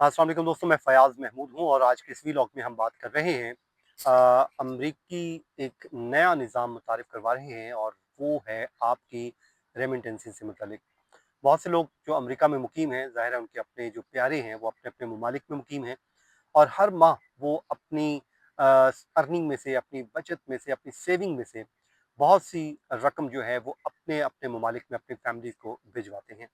अस्सलाम वालेकुम दोस्तों, मैं फ़याज़ महमूद हूँ और आज के इस व्लॉग में हम बात कर रहे हैं अमरीकी एक नया निज़ाम मुतारिफ़ करवा रहे हैं और वो है आपकी रेमिटेंसी से मुतल्लिक। बहुत से लोग जो अमेरिका में मुकीम हैं, ज़ाहिर है उनके अपने जो प्यारे हैं वो अपने-अपने ममालिक में मुकीम हैं और हर माह वो अपनी अर्निंग में से, अपनी बचत में से, अपनी सेविंग में से बहुत सी रकम जो है वो अपने-अपने ममालिक में अपनी फैमिलीज़ को भिजवाते हैं।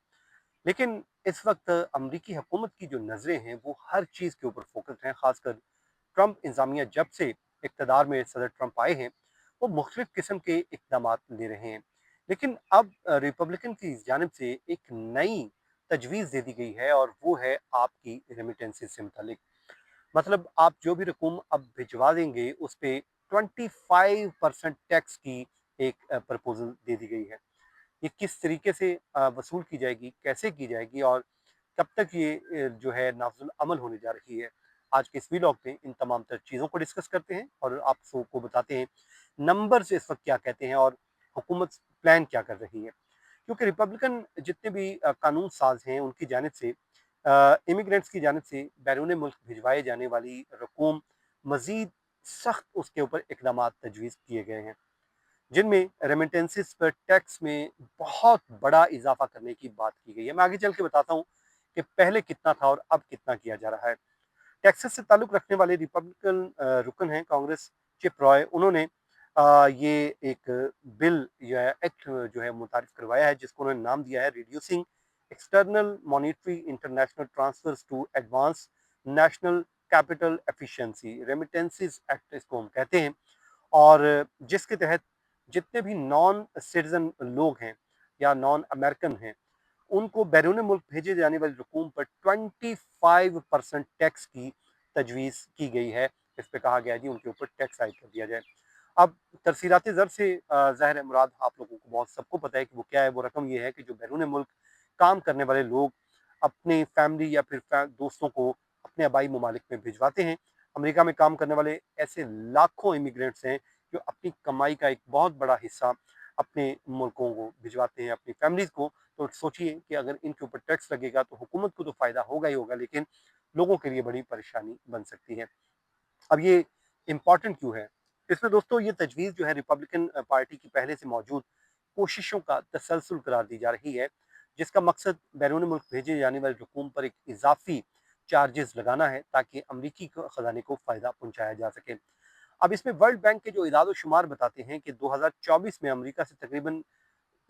लेकिन इस वक्त अमरीकी हुकूमत की जो नज़रें हैं वो हर चीज़ के ऊपर फोकस हैं, ख़ासकर ट्रंप इंतज़ामिया जब से इक़्तिदार में सदर ट्रंप आए हैं वो मुख्तलिफ़ किस्म के इक़दामात ले रहे हैं। लेकिन अब रिपब्लिकन की जानिब से एक नई तजवीज़ दे दी गई है और वो है आपकी रेमिटेंसेस से मुतल्लिक। मतलब आप जो भी रकूम अब भिजवा देंगे उस पे 25% टैक्स की एक प्रपोज़ल दे दी गई है। ये किस तरीके से वसूल की जाएगी, कैसे की जाएगी और कब तक ये जो है नाफ़िज़ुल अमल होने जा रही है। आज के इस व्लॉग में इन तमाम तर चीज़ों को डिस्कस करते हैं और आप सबको बताते हैं नंबर्स इस वक्त क्या कहते हैं और हुकूमत प्लान क्या कर रही है। क्योंकि रिपब्लिकन जितने भी कानून साज हैं उनकी जानिब से इमिग्रेंट्स की जानिब से बैरून मुल्क भिजवाए जाने वाली रकूम मज़ीद सख्त उसके ऊपर इकदाम तजवीज़ किए गए हैं, जिनमें रेमिटेंसेस पर टैक्स में बहुत बड़ा इजाफा करने की बात की गई है। मैं आगे चल के बताता हूँ कि पहले कितना था और अब कितना किया जा रहा है। टेक्सास से ताल्लुक़ रखने वाले रिपब्लिकन रुकन हैं कांग्रेस चिप रॉय, उन्होंने ये एक बिल या एक्ट जो है मुतारिफ करवाया है जिसको उन्होंने नाम दिया है reducing external monetary international transfers to advance national capital efficiency remittances act इसको हम कहते हैं। और जिसके तहत जितने भी नॉन सिटीजन लोग हैं या नॉन अमेरिकन हैं उनको बैरून मुल्क भेजे जाने वाली रकूम पर 25% टैक्स की तजवीज़ की गई है। इस पे कहा गया जी उनके ऊपर टैक्स आयद कर दिया जाए। अब तरसीलात ज़र से ज़ाहिर है मुराद आप लोगों को बहुत सबको पता है कि वो क्या है। वो रकम ये है कि जो बैरून मुल्क काम करने वाले लोग अपनी फैमिली या फिर दोस्तों को अपने आबाई ममालिक में भिजवाते हैं। अमेरिका में काम करने वाले ऐसे लाखों इमिग्रेंट्स हैं जो अपनी कमाई का एक बहुत बड़ा हिस्सा अपने मुल्कों को भिजवाते हैं, अपनी फैमिलीज़ को। तो सोचिए कि अगर इनके ऊपर टैक्स लगेगा तो हुकूमत को तो फ़ायदा होगा ही होगा, लेकिन लोगों के लिए बड़ी परेशानी बन सकती है। अब ये इम्पॉर्टेंट क्यों है? इसमें दोस्तों ये तजवीज़ जो है रिपब्लिकन पार्टी की पहले से मौजूद कोशिशों का तसलसल करार दी जा रही है, जिसका मकसद बैरून मुल्क भेजे जाने वाली रकूम पर एक इजाफ़ी चार्जेस लगाना है ताकि अमरीकी ख़ज़ाने को फ़ायदा पहुँचाया जा सके। अब इसमें वर्ल्ड बैंक के जो इदाद-ओ-शुमार बताते हैं कि 2024 में अमेरिका से तकरीबन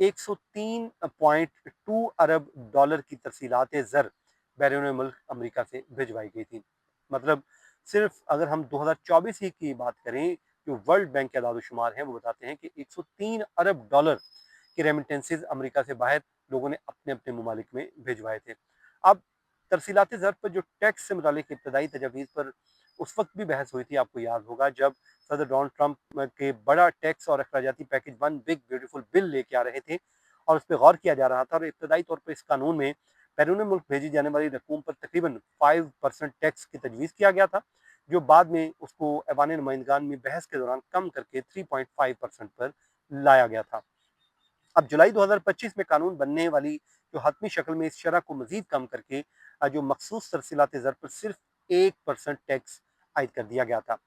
103.2 अरब डॉलर की तरसीलात ज़र बैरून मुल्क अमेरिका से भिजवाई गई थी। मतलब सिर्फ अगर हम 2024 ही की बात करें, जो वर्ल्ड बैंक के अदाद-ओ-शुमार हैं वो बताते हैं कि 103 अरब डॉलर के रेमिटेंसेस अमेरिका से बाहर लोगों ने अपने-अपने ममालिक में भिजवाए थे। अब तरसीलात ज़र पर जो टैक्स से मुतालिक इब्तदाई तजावीज़ पर उस वक्त भी बहस हुई थी, आपको याद होगा जब सदर डोनाल्ड ट्रंप के बड़ा टैक्स और अखराजाती package one big beautiful bill लेके आ रहे थे और उस पर गौर किया जा रहा था और इब्तदाई तौर पर इस कानून में बैरून मुल्क भेजी जाने वाली रकूम पर तकरीबन 5% टैक्स की तजवीज़ किया गया था, जो बाद में उसको ऐवान नुमाइंदगान में बहस के दौरान कम करके 3.5% पर लाया गया था। अब जुलाई 2025 में कानून बनने वाली जो हतमी शक्ल में इस शरह को मजीद कम करके जो मखसूस तरसीलात ज़र पर सिर्फ 1% टैक्स आयद कर दिया गया था।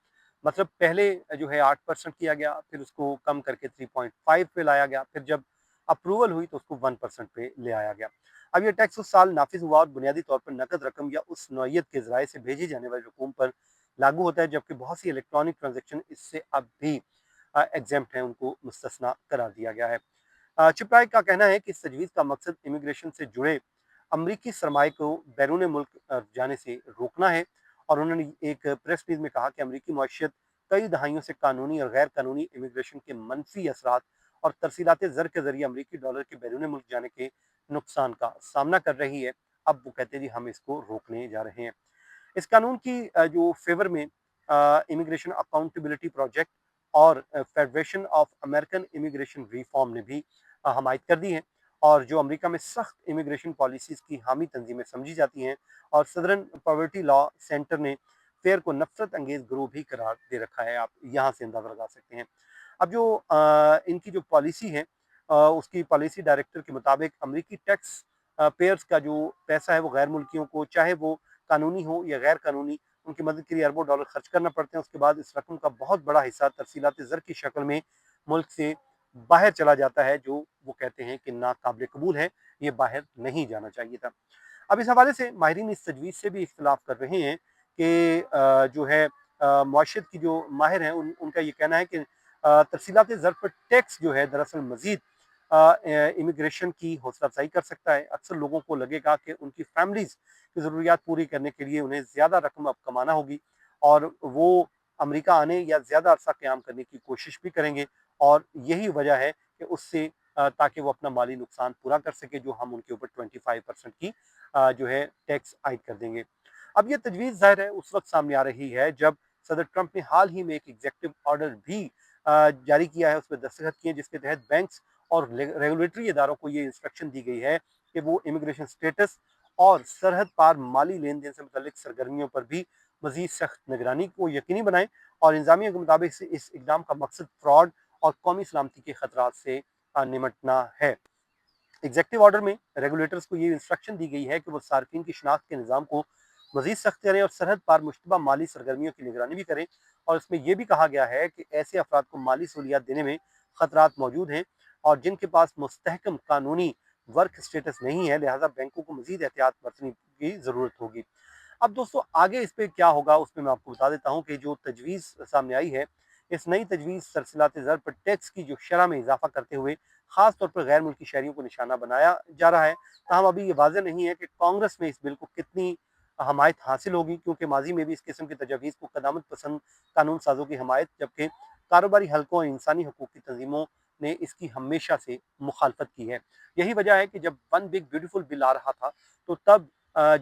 मतलब पहले जो है 8% किया गया, फिर उसको कम करके 3.5 पे लाया गया, फिर जब अप्रूवल हुई तो उसको 1% पे ले आया गया। अब ये टैक्स उस साल नाफिज हुआ और बुनियादी तौर पर नकद रकम या उस नौयत के ज़राए से भेजी जाने वाली रकूम पर लागू होता है, जबकि बहुत सी इलेक्ट्रॉनिक ट्रांजेक्शन इससे अब भी एग्जेम्प्ट हैं, उनको मुस्तस्ना करार दिया गया है। चिप्राई का कहना है कि इस तजवीज़ का मकसद इमिग्रेशन से जुड़े अमरीकी सरमाए को बैरून मुल्क जाने से रोकना है और उन्होंने एक प्रेस रिलीज में कहा कि अमरीकी मईशत कई दहाइयों से कानूनी और गैर कानूनी इमिग्रेशन के मनफी असरात और तरसीलात ज़र के जरिए अमरीकी डॉलर के बैरून मुल्क जाने के नुकसान का सामना कर रही है। अब वो कहते हैं जी हम इसको रोकने जा रहे हैं। इस कानून की जो फेवर में इमिग्रेशन अकाउंटेबिलिटी प्रोजेक्ट और federation of American immigration reform ने भी हमायत कर दी है और जो अमेरिका में सख्त इमिग्रेशन पॉलिसीज़ की हामी तंजीमें समझी जाती हैं और सदरन पॉवर्टी लॉ सेंटर ने फेयर को नफरत अंगेज ग्रोह भी करार दे रखा है। आप यहाँ से अंदाज़ा लगा सकते हैं। अब जो इनकी जो पॉलिसी है उसकी पॉलिसी डायरेक्टर के मुताबिक अमरीकी टैक्स पेयर्स का जो पैसा है वो गैर मुल्कियों को, चाहे वो قانونی ہو یا غیر قانونی، ان کی مدد کے لیے اربوں ڈالر خرچ کرنا پڑتے ہیں۔ اس کے بعد اس رقم کا بہت بڑا حصہ ترسیلات زر کی شکل میں ملک سے باہر چلا جاتا ہے، جو وہ کہتے ہیں کہ ناقابل قبول ہے، یہ باہر نہیں جانا چاہیے تھا۔ اب اس حوالے سے ماہرین اس تجویز سے بھی اختلاف کر رہے ہیں کہ جو ہے معاشرت کی جو ماہر ہیں ان کا یہ کہنا ہے کہ ترسیلات زر پر ٹیکس جو ہے دراصل مزید امیگریشن کی حوصلہ افزائی کر سکتا ہے۔ اکثر لوگوں کو لگے گا کہ ان کی فیملیز کی ضروریات پوری کرنے کے لیے انہیں زیادہ رقم اب کمانا ہوگی، اور وہ امریکہ آنے یا زیادہ عرصہ قیام کرنے کی کوشش بھی کریں گے، اور یہی وجہ ہے کہ اس سے تاکہ وہ اپنا مالی نقصان پورا کر سکے، جو ہم ان کے اوپر 25% کی جو ہے ٹیکس عائد کر دیں گے۔ اب یہ تجویز ظاہر ہے اس وقت سامنے آ رہی ہے جب صدر ٹرمپ نے حال ہی میں ایک ایگزیکٹو آرڈر بھی جاری کیا ہے، اس میں دستخط کیے، جس کے تحت بینکس اور ریگولیٹری اداروں کو یہ انسٹرکشن دی گئی ہے کہ وہ امیگریشن سٹیٹس اور سرحد پار مالی لین دین سے متعلق سرگرمیوں پر بھی مزید سخت نگرانی کو یقینی بنائیں، اور انتظامیہ کے مطابق اس اقدام کا مقصد فراڈ اور قومی سلامتی کے خطرات سے نمٹنا ہے۔ ایگزیکٹو آرڈر میں ریگولیٹرز کو یہ انسٹرکشن دی گئی ہے کہ وہ صارفین کی شناخت کے نظام کو مزید سخت کریں اور سرحد پار مشتبہ مالی سرگرمیوں کی نگرانی بھی کریں، اور اس میں یہ بھی کہا گیا ہے کہ ایسے افراد کو مالی سہولیات دینے میں خطرات موجود ہیں اور جن کے پاس مستحکم قانونی ورک اسٹیٹس نہیں ہے، لہٰذا بینکوں کو مزید احتیاط برتنے کی ضرورت ہوگی۔ اب دوستو آگے اس پہ کیا ہوگا اس میں میں آپ کو بتا دیتا ہوں کہ جو تجویز سامنے آئی ہے، اس نئی تجویز ترسیلات زر پر ٹیکس کی جو شرح میں اضافہ کرتے ہوئے خاص طور پر غیر ملکی شہریوں کو نشانہ بنایا جا رہا ہے۔ تاہم ابھی یہ واضح نہیں ہے کہ کانگریس میں اس بل کو کتنی حمایت حاصل ہوگی، کیونکہ ماضی میں بھی اس قسم کی تجاویز کو قدامت پسند قانون سازوں کی حمایت، جبکہ کاروباری حلقوں اور انسانی حقوق کی تنظیموں نے اس کی ہمیشہ سے مخالفت کی ہے۔ یہی وجہ ہے کہ جب ون بگ بیوٹیفل بل آ رہا تھا تو تب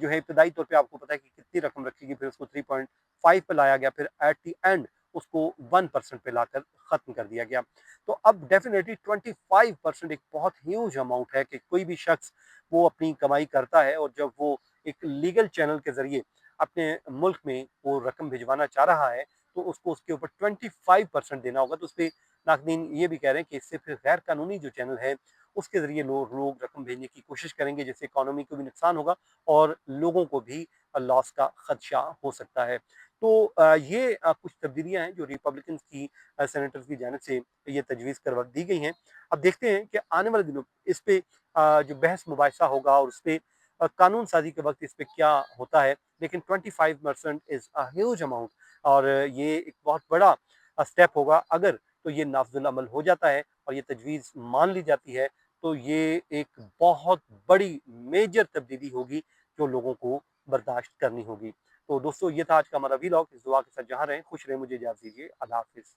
جو ہے ابتدائی طور پہ آپ کو پتا ہے کہ کتنی رقم رکھی گئی، پھر اس کو 3.5 پہ لایا گیا، پھر ایٹ دی اینڈ اس کو 1% پہ لا کر ختم کر دیا گیا۔ تو اب ڈیفینیٹلی 25% ایک بہت ہیوج اماؤنٹ ہے کہ کوئی بھی شخص وہ اپنی کمائی کرتا ہے اور جب وہ ایک لیگل چینل کے ذریعے اپنے ملک میں وہ رقم بھجوانا چاہ رہا ہے تو اس کو اس کے اوپر 25% دینا ہوگا۔ تو اس پہ ناقدین یہ بھی کہہ رہے ہیں کہ اس سے پھر غیر قانونی جو چینل ہے اس کے ذریعے لوگ رقم بھیجنے کی کوشش کریں گے، جس سے اکانومی کو بھی نقصان ہوگا اور لوگوں کو بھی لاس کا خدشہ ہو سکتا ہے۔ تو یہ کچھ تبدیلیاں ہیں جو ریپبلکنز کی سینیٹرز کی جانب سے یہ تجویز کروا دی گئی ہیں۔ اب دیکھتے ہیں کہ آنے والے دنوں اس پہ جو بحث مباحثہ ہوگا اور اس پہ قانون سازی کے وقت اس پہ کیا ہوتا ہے، لیکن 25% از اے ہیوج اماؤنٹ، اور یہ ایک بہت بڑا اسٹیپ ہوگا اگر تو یہ نافذ العمل ہو جاتا ہے اور یہ تجویز مان لی جاتی ہے، تو یہ ایک بہت بڑی میجر تبدیلی ہوگی جو لوگوں کو برداشت کرنی ہوگی۔ تو دوستو یہ تھا آج کا ہمارا ویلاگ، اس دعا کے ساتھ جہاں رہیں خوش رہیں، مجھے اجازت دیجیے، اللہ حافظ۔